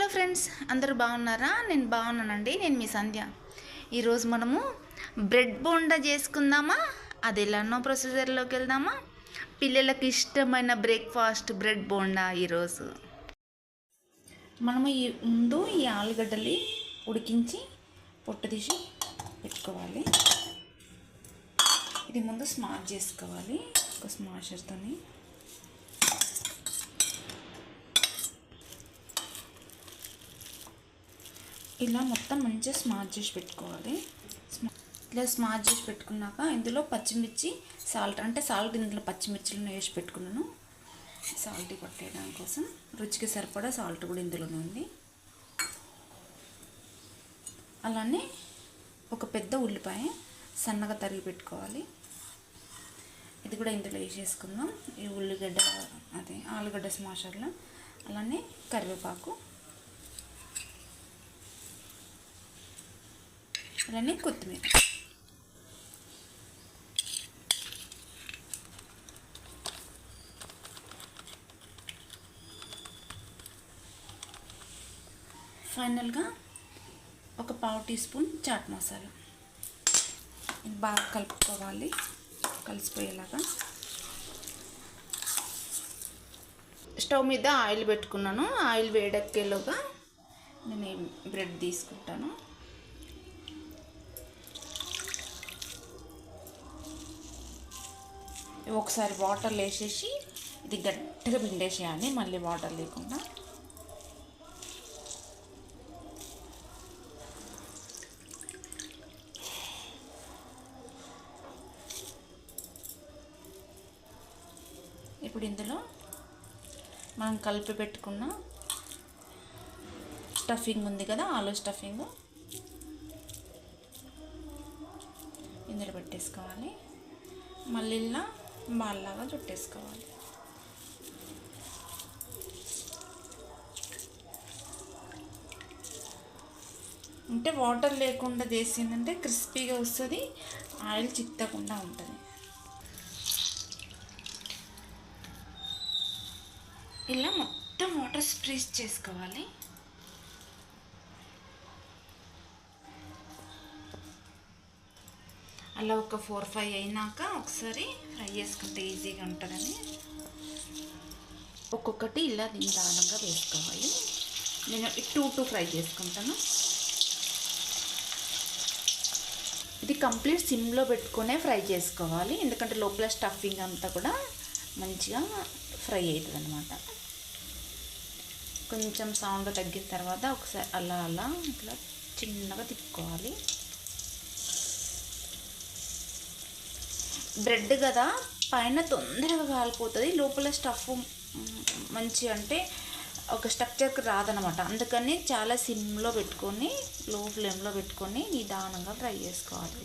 Hello friends, అందరూ బాగున్నారా? నేను బాగున్నానండి. నేను మీ సంధ్య. ఈరోజు మనము బ్రెడ్ బోండా చేసుకుందామా? అది ఎలానో ప్రొసీజర్లోకి వెళ్దామా? పిల్లలకి ఇష్టమైన బ్రేక్ఫాస్ట్ బ్రెడ్ బోండా. ఈరోజు మనము ఈ ఆలుగడ్డలు ఉడికించి పొట్టు తీసి పెట్టుకోవాలి. ఇది ముందు స్మాష్ చేసుకోవాలి ఒక స్మాషర్తోని. ఇలా మొత్తం మంచిగా స్మాష్ చేసి పెట్టుకోవాలి. ఇట్లా స్మాష్ చేసి పెట్టుకున్నాక ఇందులో పచ్చిమిర్చి సాల్ట్ ఇందులో పచ్చిమిర్చిలను వేసి పెట్టుకున్నాను. సాల్ట్ పట్టేయడం కోసం రుచికి సరిపడా సాల్ట్ కూడా ఇందులోనే ఉంది. అలానే ఒక పెద్ద ఉల్లిపాయ సన్నగా తరిగి పెట్టుకోవాలి. ఇది కూడా ఇందులో వేసేసుకుందాం. ఈ ఆలుగడ్డ స్మాషర్లో. అలానే కరివేపాకు, అలానే కొత్తిమీర. ఫైనల్గా ఒక పావు టీ స్పూన్ చాట్ మసాలా. ఇది బాగా కలుపుకోవాలి, కలిసిపోయేలాగా. స్టవ్ మీద ఆయిల్ పెట్టుకున్నాను. ఆయిల్ వేడెక్కేలోగా నేను బ్రెడ్ తీసుకుంటాను. ఒకసారి వాటర్ వేసేసి ఇది గట్టిగా పిండేసేయాలి, మళ్ళీ వాటర్ లేకుండా. ఇప్పుడు ఇందులో మనం కలిపి పెట్టుకున్న స్టఫింగ్ ఉంది కదా, ఆలు స్టఫింగ్ ఇందులో పెట్టేసుకోవాలి. మళ్ళీ ఇలా బాల్లాగా చుట్టేసుకోవాలి. అంటే వాటర్ లేకుండా చేసిందంటే క్రిస్పీగా వస్తుంది, ఆయిల్ చిక్కకుండా ఉంటుంది. ఇలా మొత్తం వాటర్ స్ప్రీజ్ చేసుకోవాలి. అలా ఒక 4-5 అయినాక ఒకసారి ఫ్రై చేసుకుంటే ఈజీగా ఉంటుందని ఒక్కొక్కటి ఇలా నిదానంగా వేసుకోవాలి. నేను 2 ఫ్రై చేసుకుంటాను. ఇది కంప్లీట్ సిమ్లో పెట్టుకునే ఫ్రై చేసుకోవాలి, ఎందుకంటే లోపల స్టఫింగ్ అంతా కూడా మంచిగా ఫ్రై అవుతుంది అన్నమాట. కొంచెం సౌండ్ తగ్గిన తర్వాత ఒకసారి అలా ఇట్లా చిన్నగా తిప్పుకోవాలి. బ్రెడ్ కదా, పైన తొందరగా కాలిపోతుంది, లోపల స్టఫ్ మంచి అంటే ఒక స్ట్రక్చర్కి రాదనమాట. అందుకని చాలా సిమ్లో పెట్టుకొని, లో ఫ్లేమ్లో పెట్టుకొని నిదానంగా ఫ్రై చేసుకోవాలి.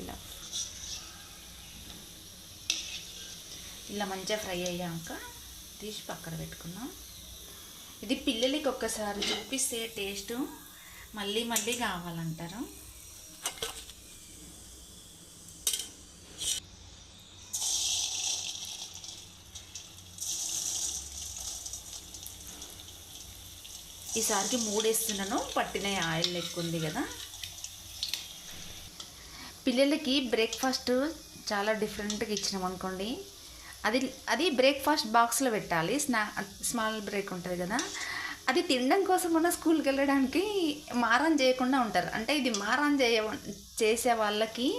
ఇలా మంచిగా ఫ్రై అయ్యాక తీసి పక్కన పెట్టుకున్నాం. ఇది పిల్లలకి ఒక్కసారి చూపిస్తే టేస్ట్ మళ్ళీ మళ్ళీ కావాలంటారు. ఈసారికి 3 వేస్తున్నాను, పట్టిన ఆయిల్ ఎక్కువ ఉంది కదా. పిల్లలకి బ్రేక్ఫాస్ట్ చాలా డిఫరెంట్గా ఇచ్చినాం అనుకోండి, అది బ్రేక్ఫాస్ట్ బాక్స్లో పెట్టాలి. స్మాల్ బ్రేక్ ఉంటుంది కదా, అది తినడం కోసం కూడా స్కూల్కి వెళ్ళడానికి మారం చేయకుండా ఉంటారు. అంటే ఇది మారం చేసే వాళ్ళకి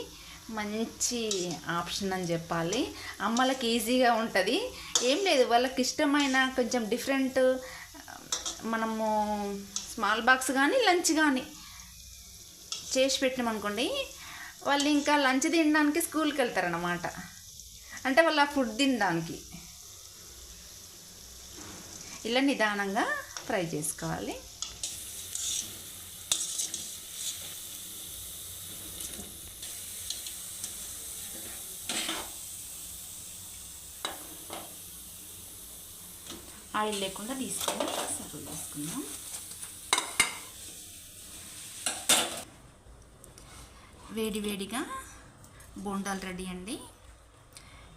మంచి ఆప్షన్ అని చెప్పాలి. అమ్మలకి ఈజీగా ఉంటుంది. ఏం లేదు, వాళ్ళకి ఇష్టమైన కొంచెం డిఫరెంట్ మనము స్మాల్ బాక్స్ కానీ లంచ్ కానీ చేసి పెట్టినామనుకోండి, వాళ్ళు ఇంకా లంచ్ తినడానికి స్కూల్కి వెళ్తారన్నమాట. అంటే వాళ్ళ ఫుడ్ తినడానికి ఇలా నిదానంగా ఫ్రై చేసుకోవాలి. ఆయిల్ లేకుండా తీసుకొని సర్వ్ చేసుకుందాం. వేడివేడిగా బోండాలు రెడీ అండి.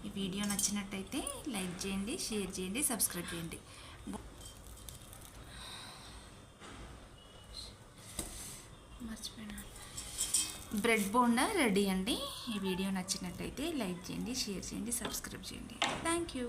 ఈ వీడియో నచ్చినట్టయితే లైక్ చేయండి, షేర్ చేయండి, సబ్స్క్రైబ్ చేయండి. బ్రెడ్ బోండా రెడీ అండి. ఈ వీడియో నచ్చినట్టయితే లైక్ చేయండి, షేర్ చేయండి, సబ్స్క్రైబ్ చేయండి. Thank you.